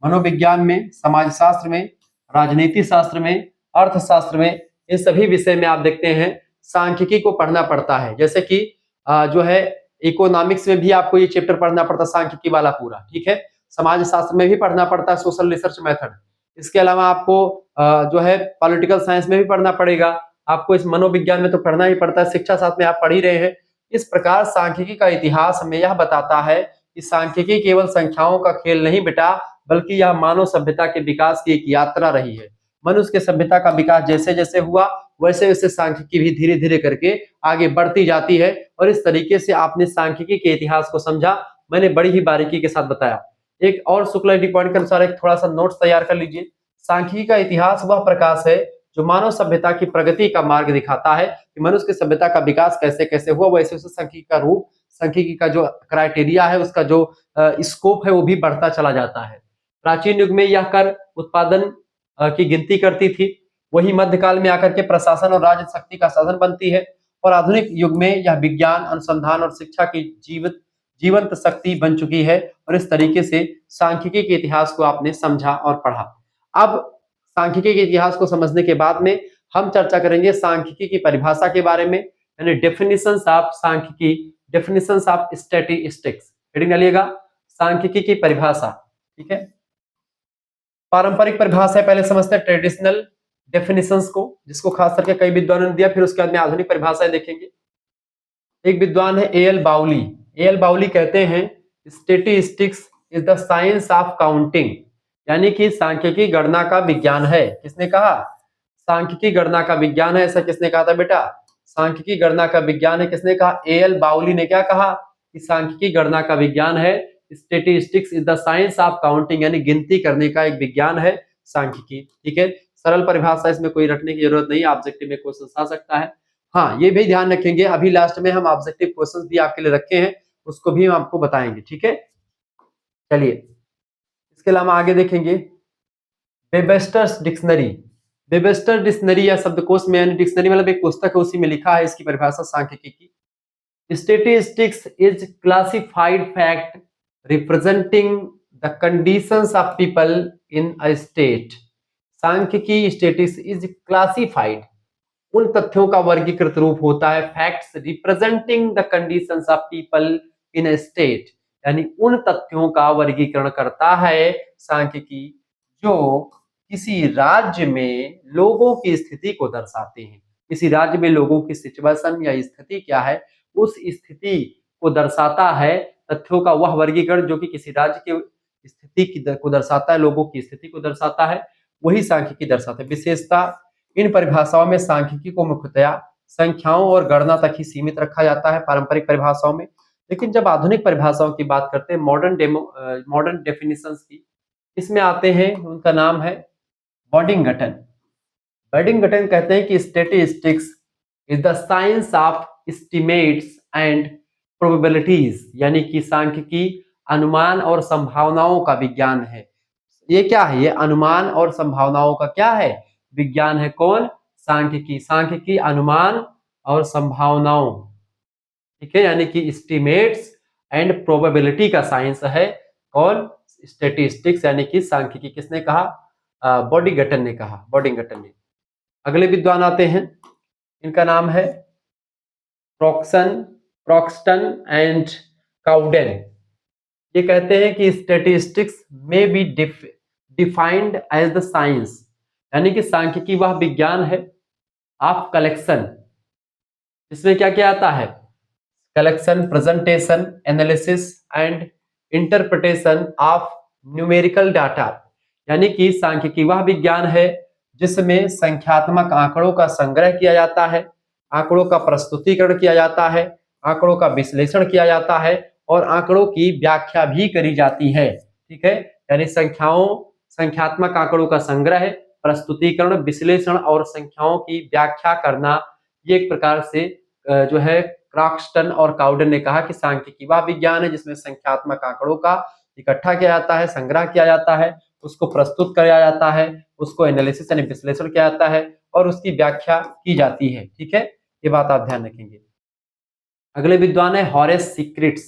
मनोविज्ञान में, समाजशास्त्र में, राजनीति शास्त्र में, अर्थशास्त्र में, इन सभी विषय में आप देखते हैं सांख्यिकी को पढ़ना पड़ता है। जैसे कि जो है इकोनॉमिक्स में भी आपको ये चैप्टर पढ़ना पड़ता है सांख्यिकी वाला पूरा। ठीक है, समाज शास्त्र में भी पढ़ना पड़ता है सोशल रिसर्च मेथड। इसके अलावा आपको जो है पॉलिटिकल साइंस में भी पढ़ना पड़ेगा, आपको इस मनोविज्ञान में तो पढ़ना ही पड़ता है, शिक्षा शास्त्र में आप पढ़ ही रहे हैं। इस प्रकार सांख्यिकी का इतिहास हमें यह बताता है कि सांख्यिकी केवल संख्याओं का खेल नहीं बेटा, बल्कि यह मानव सभ्यता के विकास की एक यात्रा रही है। मनुष्य के सभ्यता का विकास जैसे जैसे हुआ वैसे वैसे सांख्यिकी भी धीरे धीरे करके आगे बढ़ती जाती है। और इस तरीके से आपने सांख्यिकी के इतिहास को समझा, मैंने बड़ी ही बारीकी के साथ बताया। एक और शुक्ल पॉइंट के अनुसार एक थोड़ा सा नोट्स तैयार कर लीजिए। सांख्यिकी का इतिहास वह प्रकाश है जो मानव सभ्यता की प्रगति का मार्ग दिखाता है कि मनुष्य की सभ्यता का विकास कैसे कैसे हुआ, वैसे वैसे सांख्यिकी का रूप, सांख्यिकी का जो क्राइटेरिया है, उसका जो स्कोप है वो भी बढ़ता चला जाता है। प्राचीन युग में यह कर उत्पादन की गिनती करती थी, वही मध्यकाल में आकर के प्रशासन और राज शक्ति का साधन बनती है और आधुनिक युग में यह विज्ञान, अनुसंधान और शिक्षा की जीवंत शक्ति बन चुकी है। और इस तरीके से सांख्यिकी के इतिहास को आपने समझा और पढ़ा। अब सांख्यिकी के इतिहास को समझने के बाद में हम चर्चा करेंगे सांख्यिकी की परिभाषा के बारे में, यानी डेफिनेशंस ऑफ सांख्यिकी, डेफिनेशंस ऑफ स्टैटिस्टिक्स। हेडिंग डालिएगा, सांख्यिकी की परिभाषा। ठीक है, पारंपरिक परिभाषा पहले समझते हैं, ट्रेडिशनल डेफिनेशंस को, जिसको खास करके कई विद्वानों ने दिया, फिर उसके बाद में आधुनिक परिभाषाएं देखेंगे। एक विद्वान है ए.एल. बाउली। ए.एल. बाउली कहते हैं statistics is the science of counting, यानी कि सांख्यिकी गणना का विज्ञान है। किसने कहा? सांख्यिकी गणना का विज्ञान है। ऐसा किसने कहा था बेटा? सांख्यिकी गणना का विज्ञान है। किसने कहा? ए.एल. बाउली ने क्या कहा कि सांख्यिकी गणना का विज्ञान है। Statistics is the science of counting, यानी गिनती करने का एक विज्ञान है सांख्यिकी। ठीक है, सरल परिभाषा, इसमें कोई रटने की जरूरत नहीं, ऑब्जेक्टिव में क्वेश्चन आ सकता है। हाँ, ये भी ध्यान रखेंगे, अभी लास्ट में हम ऑब्जेक्टिव क्वेश्चन भी आपके लिए रखे हैं, उसको भी हम आपको बताएंगे। ठीक है, चलिए इसके अलावा आगे देखेंगे वेबस्टर्स डिक्शनरी। वेबस्टर डिक्शनरी या शब्दकोश में, यानी डिक्शनरी मतलब एक पुस्तक है, उसी में लिखा है इसकी परिभाषा सांख्यिकी की। Statistics is classified fact representing the conditions of people in a state. सांख्यिकी स्टेटिस इज क्लासिफाइड, उन तथ्यों का वर्गीकृत रूप होता है, facts representing the conditions of people in A state, यानी उन तथ्यों का वर्गीकरण करता है सांख्यिकी जो किसी राज्य में लोगों की स्थिति को दर्शाते हैं। किसी राज्य में लोगों की सिचुएशन या स्थिति क्या है, उस स्थिति को दर्शाता है, तथ्यों का वह वर्गीकरण जो कि किसी राज्य की स्थिति को दर्शाता है, लोगों की स्थिति को दर्शाता है, वही सांख्यिकी दर्शाता है। विशेषता, इन परिभाषाओं में सांख्यिकी को मुख्यतया संख्याओं और गणना तक ही सीमित रखा जाता है पारंपरिक परिभाषाओं में। लेकिन जब आधुनिक परिभाषाओं की बात करते हैं, मॉडर्न डेफिनेशंस की, इसमें आते हैं, उनका नाम है बॉडिंगटन। बॉडिंगटन कहते हैं कि statistics is the science of estimates and probabilities, यानी कि सांख्यिकी अनुमान और संभावनाओं का विज्ञान है। ये क्या है, ये अनुमान और संभावनाओं का क्या है, विज्ञान है। कौन, सांख्यिकी। सांख्यिकी अनुमान और संभावनाओं, ठीक है, यानी कि एस्टिमेट्स एंड प्रोबेबिलिटी का साइंस है। कौन, स्टैटिस्टिक्स, यानी कि सांख्यिकी। किसने कहा, बॉडिंगटन ने कहा, बॉडिंगटन ने। अगले विद्वान आते हैं, इनका नाम है प्रोक्सटन एंड काउडेन। ये कहते हैं कि स्टैटिस्टिक्स में be defined as the science, यानी कि सांख्यिकी वह विज्ञान है ऑफ कलेक्शन, इसमें क्या क्या आता है, collection, presentation, analysis and interpretation of numerical data, यानी कि सांख्यिकी वह विज्ञान है जिसमें संख्यात्मक आंकड़ों का संग्रह किया जाता है, आंकड़ों का प्रस्तुतिकरण किया जाता है, आंकड़ों का विश्लेषण किया जाता है और आंकड़ों की व्याख्या भी करी जाती है। ठीक है, यानी संख्यात्मक आंकड़ों का संग्रह, प्रस्तुतिकरण, विश्लेषण और संख्याओं की व्याख्या करना, ये एक प्रकार से जो है क्रॉक्सटन और काउडेन ने कहा कि सांख्यिकी वह विज्ञान है जिसमें संख्यात्मक आंकड़ों का इकट्ठा किया जाता है, संग्रह किया जाता है, उसको प्रस्तुत किया जाता है, उसको एनालिसिस यानी विश्लेषण किया जाता है और उसकी व्याख्या की जाती है। ठीक है, ये बात आप ध्यान रखेंगे। अगले विद्वान है हॉरेस सीक्रेट्स।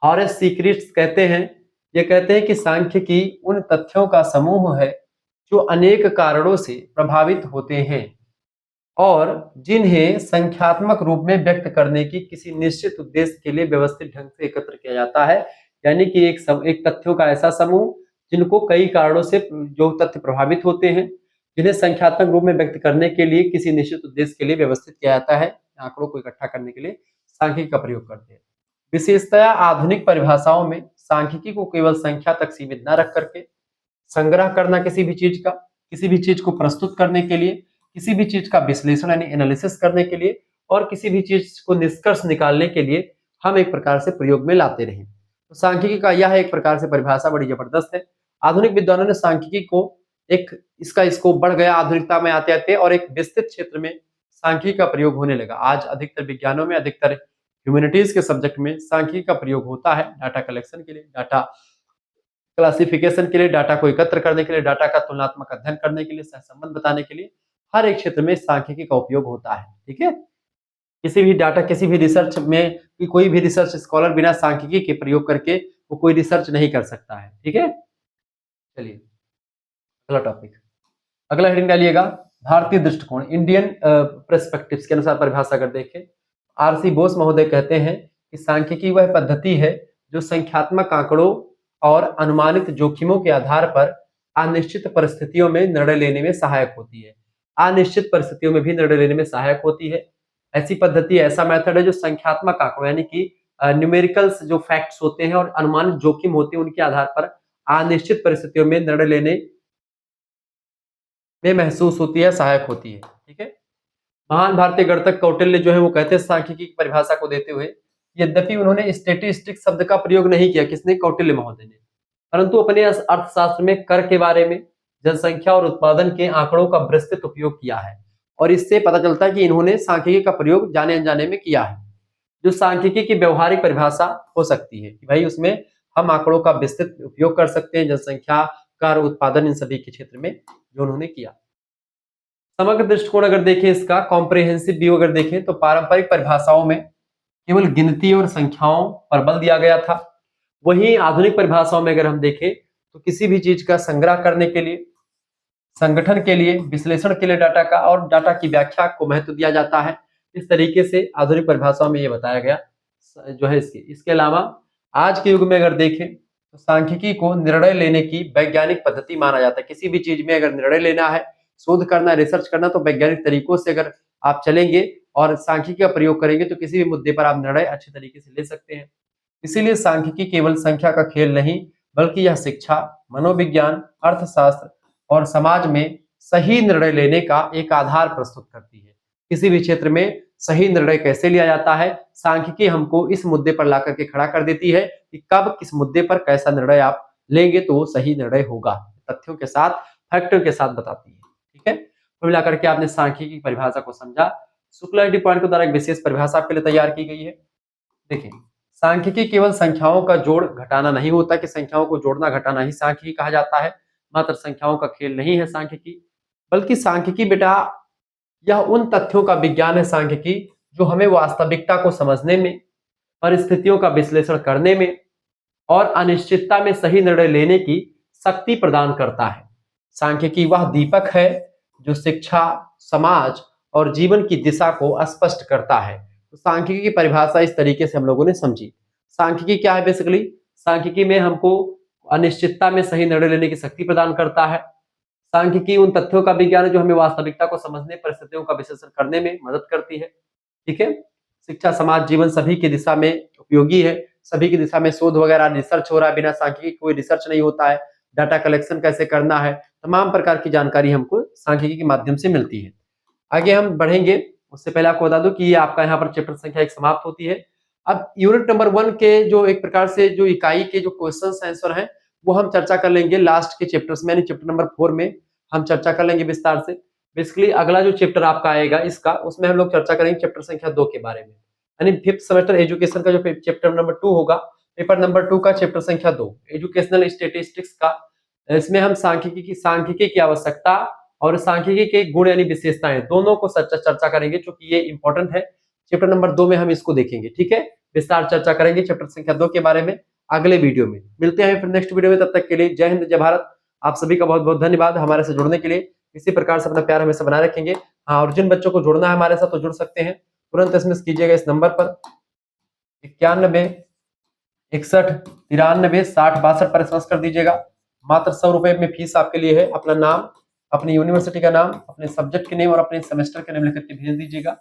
हॉरेस सीक्रेट्स कहते हैं, ये कहते हैं कि सांख्यिकी उन तथ्यों का समूह है जो अनेक कारणों से प्रभावित होते हैं और जिन्हें संख्यात्मक रूप में व्यक्त करने की किसी निश्चित उद्देश्य के लिए व्यवस्थित ढंग से एकत्र किया जाता है, यानी कि एक तथ्यों का ऐसा समूह जिनको कई कारणों से जो तथ्य प्रभावित होते हैं, जिन्हें संख्यात्मक रूप में व्यक्त करने के लिए किसी निश्चित उद्देश्य के लिए व्यवस्थित किया जाता है, आंकड़ों को इकट्ठा करने के लिए सांख्यिकी का प्रयोग करते हैं। विशेषतया आधुनिक परिभाषाओं में सांख्यिकी को केवल संख्या तक सीमित न रख करके संग्रह करना, किसी भी चीज को प्रस्तुत करने के लिए, किसी भी चीज का विश्लेषण यानी एनालिसिस करने के लिए और किसी भी चीज को निष्कर्ष निकालने के लिए हम एक प्रकार से प्रयोग में लाते रहे। तो सांख्यिकी का यह एक प्रकार से परिभाषा बड़ी जबरदस्त है। आधुनिक विद्वानों ने सांख्यिकी को इसका स्कोप बढ़ गया आधुनिकता में आते आते और एक विस्तृत क्षेत्र में सांख्यिकी का प्रयोग होने लगा। आज अधिकतर विज्ञानों में, अधिकतर ह्यूमैनिटीज के सब्जेक्ट में सांख्यिकी का प्रयोग होता है, डाटा कलेक्शन के लिए, डाटा क्लासिफिकेशन के लिए, डाटा को एकत्र करने के लिए, डाटा का तुलनात्मक अध्ययन करने के लिए, सहसंबंध बताने के लिए, हर एक क्षेत्र में सांख्यिकी का उपयोग होता है। ठीक है, किसी भी डाटा, किसी भी रिसर्च में कोई भी रिसर्च स्कॉलर बिना सांख्यिकी के प्रयोग करके वो कोई रिसर्च नहीं कर सकता है। ठीक है, चलिए अगला टॉपिक, अगला हेडिंग डालिएगा भारतीय दृष्टिकोण, इंडियन पर्सपेक्टिव्स के अनुसार परिभाषा अगर देखें, आरसी बोस महोदय कहते हैं कि सांख्यिकी वह पद्धति है जो संख्यात्मक आंकड़ों और अनुमानित जोखिमों के आधार पर अनिश्चित परिस्थितियों में निर्णय लेने में सहायक होती है। अनिश्चित परिस्थितियों में भी निर्णय लेने में सहायक होती है। ऐसी पद्धति, ऐसा मेथड है जो संख्यात्मक आंकड़ों यानी कि न्यूमेरिकल्स जो फैक्ट्स होते हैं और अनुमानित जोखिम होते हैं उनके आधार पर अनिश्चित परिस्थितियों में निर्णय लेने में महसूस होती है, सहायक होती है। ठीक है, महान भारतीय गणितज्ञ कौटिल्य जो है वो कहते हैं सांख्यिकी की परिभाषा को देते हुए यद्यपि उन्होंने स्टैटिस्टिक्स शब्द का प्रयोग नहीं किया, किसने, कौटिल्य महोदय ने, परंतु अपने अर्थशास्त्र में कर के बारे में, जनसंख्या और उत्पादन के आंकड़ों का विस्तृत उपयोग किया है। और इससे पता चलता है कि इन्होंने सांख्यिकी का प्रयोग जाने अनजाने में किया है। जो सांख्यिकी की व्यवहारिक परिभाषा हो सकती है कि भाई उसमें हम आंकड़ों का विस्तृत उपयोग कर सकते हैं, जनसंख्या, कर, उत्पादन, इन सभी के क्षेत्र में जो उन्होंने किया। समग्र दृष्टिकोण अगर देखें इसका, कॉम्प्रिहेंसिव व्यू अगर देखें, तो पारंपरिक परिभाषाओं में केवल गिनती और संख्याओं पर बल दिया गया था। वहीं आधुनिक परिभाषाओं में अगर हम देखें तो किसी भी चीज का संग्रह करने के लिए, संगठन के लिए, विश्लेषण के लिए डाटा का, और डाटा की व्याख्या को महत्व दिया जाता है। इस तरीके से आधुनिक परिभाषाओं में ये बताया गया जो है इसके अलावा आज के युग में अगर देखें तो सांख्यिकी को निर्णय लेने की वैज्ञानिक पद्धति माना जाता है। किसी भी चीज में अगर निर्णय लेना है, शोध करना, रिसर्च करना, तो वैज्ञानिक तरीकों से अगर आप चलेंगे और सांख्यिकी का प्रयोग करेंगे तो किसी भी मुद्दे पर आप निर्णय अच्छे तरीके से ले सकते हैं। इसीलिए सांख्यिकी केवल संख्या का खेल नहीं, बल्कि यह शिक्षा, मनोविज्ञान, अर्थशास्त्र और समाज में सही निर्णय लेने का एक आधार प्रस्तुत करती है। किसी भी क्षेत्र में सही निर्णय कैसे लिया जाता है, सांख्यिकी हमको इस मुद्दे पर ला करके खड़ा कर देती है कि कब किस मुद्दे पर कैसा निर्णय आप लेंगे तो वो सही निर्णय होगा। तथ्यों के साथ, फैक्टों के साथ बताती है। ठीक है, तो मिलाकर के आपने सांख्यिकी की परिभाषा को समझा। शुक्ला पॉइंट के द्वारा एक विशेष परिभाषा आपके लिए तैयार की गई है। देखिए, सांख्यिकी केवल संख्याओं का जोड़ घटाना नहीं होता कि संख्याओं को जोड़ना घटाना ही सांख्यिकी कहा जाता है। मात्र संख्याओं का खेल नहीं है सांख्यिकी, बल्कि सांख्यिकी बेटा यह उन तथ्यों का विज्ञान है सांख्यिकी जो हमें वास्तविकता को समझने में, परिस्थितियों का विश्लेषण करने में और अनिश्चितता में सही निर्णय लेने की शक्ति प्रदान करता है। सांख्यिकी वह दीपक है जो शिक्षा, समाज और जीवन की दिशा को स्पष्ट करता है। तो सांख्यिकी की परिभाषा इस तरीके से हम लोगों ने समझी। सांख्यिकी क्या है बेसिकली? सांख्यिकी में हमको अनिश्चितता में सही निर्णय लेने की शक्ति प्रदान करता है। सांख्यिकी उन तथ्यों का विज्ञान है जो हमें वास्तविकता को समझने, परिस्थितियों का विश्लेषण करने में मदद करती है। ठीक है, शिक्षा, समाज, जीवन सभी की दिशा में उपयोगी है। सभी की दिशा में शोध वगैरह, रिसर्च हो रहा है, बिना सांख्यिकी कोई रिसर्च नहीं होता है। डाटा कलेक्शन कैसे करना है, तमाम प्रकार की जानकारी हमको सांख्यिकी के माध्यम से मिलती है। आगे हम बढ़ेंगे, उससे पहले आपको बता दूं कि ये आपका यहाँ पर चैप्टर संख्या 1 समाप्त होती है। अब यूनिट नंबर 1 के जो एक प्रकार से जो इकाई के जो क्वेश्चन आंसर हैं वो हम चर्चा कर लेंगे लास्ट के चैप्टर्स में, यानी चैप्टर नंबर 4 में हम चर्चा कर लेंगे विस्तार से। बेसिकली अगला जो चैप्टर आपका आएगा इसका, उसमें हम लोग चर्चा करेंगे चैप्टर संख्या 2 के बारे में, यानी 5th सेमेस्टर एजुकेशन का जो चैप्टर नंबर 2 होगा, पेपर नंबर 2 का चैप्टर संख्या 2 एजुकेशनल स्टैटिस्टिक्स का। इसमें हम सांख्यिकी की आवश्यकता और सांख्यिकी के गुण यानी विशेषताएं दोनों को चर्चा करेंगे, क्योंकि ये इंपॉर्टेंट है। चैप्टर नंबर 2 में हम इसको देखेंगे। ठीक है, विस्तार चर्चा करेंगे चैप्टर संख्या 2 के बारे में अगले वीडियो में। मिलते हैं फिर नेक्स्ट वीडियो में, तब तक के लिए जय हिंद, जय भारत। आप सभी का बहुत बहुत धन्यवाद हमारे से जुड़ने के लिए। इसी प्रकार से अपना प्यार हमेशा बनाए रखेंगे। हाँ, और जिन बच्चों को जुड़ना है हमारे साथ तो जुड़ सकते हैं, तुरंत एसएमएस कीजिएगा इस नंबर पर 91 61 93 60 62 पर एसएमएस कर दीजिएगा। मात्र 100 रुपए में फीस आपके लिए है। अपना नाम, अपनी यूनिवर्सिटी का नाम, अपने सब्जेक्ट के नेम और अपने सेमेस्टर के नेम लिख करके भेज दीजिएगा।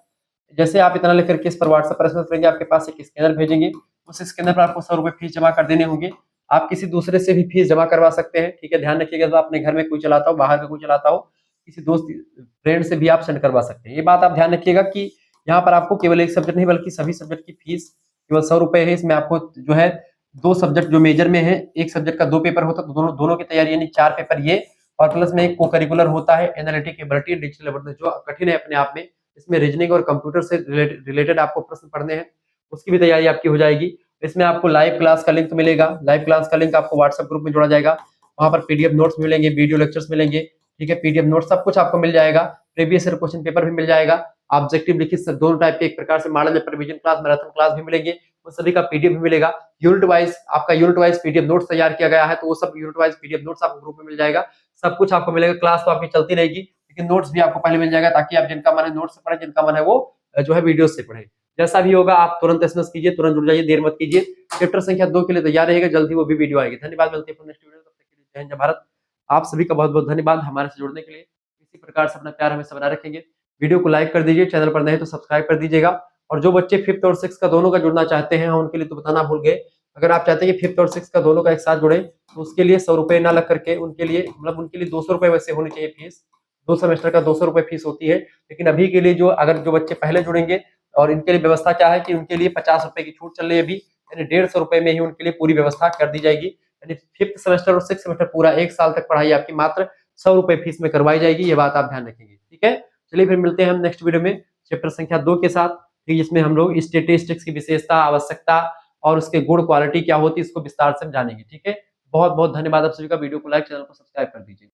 जैसे आप इतना लिख करके इस पर व्हाट्सएप पर एसएमएस करेंगे, आपके पास एक स्कैनर भेजेंगे, उस स्कैनर पर आपको 100 रुपए फीस जमा कर देने होंगे। आप किसी दूसरे से भी फीस जमा करवा सकते हैं। ठीक है, ध्यान रखिएगा, तो अपने घर में कोई चलाता हो, बाहर का कोई चलाता हो, किसी दोस्त फ्रेंड से भी आप सेंड करवा सकते हैं। ये बात आप ध्यान रखिएगा कि यहाँ पर आपको केवल एक सब्जेक्ट नहीं बल्कि सभी सब्जेक्ट की फीस केवल 100 रुपए है। इसमें आपको जो है 2 सब्जेक्ट जो मेजर में है, एक सब्जेक्ट का 2 पेपर होता है, तो दोनों की तैयारी यानी 4 पेपर ये, और प्लस में एक को करिकुलर होता है एनालिटिक एबिलिटी डिजिटल एबिलिटी, जो कठिन है अपने आप में। इसमें रीजनिंग और कंप्यूटर से रिलेटेड आपको प्रश्न पढ़ने हैं, उसकी भी तैयारी आपकी हो जाएगी। इसमें आपको लाइव क्लास का लिंक मिलेगा। लाइव क्लास का लिंक आपको व्हाट्सएप ग्रुप में जोड़ा जाएगा। वहां पर पीडीएफ नोट्स मिलेंगे, वीडियो लेक्चर्स मिलेंगे। ठीक है, पीडीएफ नोट्स सब कुछ आपको मिल जाएगा। प्रीवियस ईयर क्वेश्चन पेपर भी मिल जाएगा। ऑब्जेक्टिव लिखित सब दोनों टाइप के, एक प्रकार से model paper, revision class, marathon class भी मिलेंगे। उन सभी का पीडीएफ भी मिलेगा। यूनिट वाइज आपका यूनिट वाइज पीडीएफ नोट्स तैयार किया गया है, तो वो सब यूनिट वाइज पीडीएफ नोट्स आपको ग्रुप में मिल जाएगा। सब कुछ आपको मिलेगा। क्लास तो आपकी चलती रहेगी, लेकिन नोट्स भी आपको पहले मिल जाएगा, ताकि आप जिनका मन है नोट्स से पढ़े, जिनका मन है वो जो है वीडियो से पढ़े। जैसा भी होगा आप तुरंत एसएमएस कीजिए, तुरंत जुड़ जाइए, देर मत कीजिए। चैप्टर संख्या 2 के लिए तैयार रहेगा, जल्दी वो भी वीडियो आएगी। धन्यवाद, मिलते हैं नेक्स्ट वीडियो, तब तक के लिए जय हिंद, जय भारत। आप सभी का बहुत बहुत धन्यवाद हमारे से जुड़ने के लिए। इसी प्रकार से अपना प्यार हमेशा बनाए रखेंगे। वीडियो को लाइक कर दीजिए, चैनल पर नए तो सब्सक्राइब कर दीजिएगा। और जो बच्चे 5th और 6th का दोनों का जुड़ना चाहते हैं, हम उनके लिए तो बताना भूल गए, अगर आप चाहते हैं कि 5th और 6th का दोनों का एक साथ जुड़े, तो उसके लिए 100 रुपए ना लग करके उनके लिए, मतलब उनके लिए 200 रुपए वैसे होनी चाहिए फीस। 2 सेमेस्टर का 200 रुपए फीस होती है। लेकिन अभी के लिए जो अगर जो बच्चे पहले जुड़ेंगे और इनके लिए व्यवस्था क्या है कि उनके लिए 50 रुपए की छूट चल रही है अभी, यानी 150 रुपए में ही उनके लिए पूरी व्यवस्था कर दी जाएगी। यानी 5th सेमेस्टर और 6th सेमेस्टर पूरा 1 साल तक पढ़ाई आपकी मात्र 100 रुपए फीस में करवाई जाएगी, ये बात आप ध्यान रखेंगे। ठीक है, चलिए फिर मिलते हैं हम नेक्स्ट वीडियो में चैप्टर संख्या 2 के साथ, ठीक, जिसमें हम लोग स्टैटिस्टिक्स की विशेषता, आवश्यकता और उसके गुण, क्वालिटी क्या होती है, इसको विस्तार से जानेंगे। ठीक है, बहुत बहुत धन्यवाद आप सभी का। वीडियो को लाइक, चैनल को सब्सक्राइब कर दीजिए।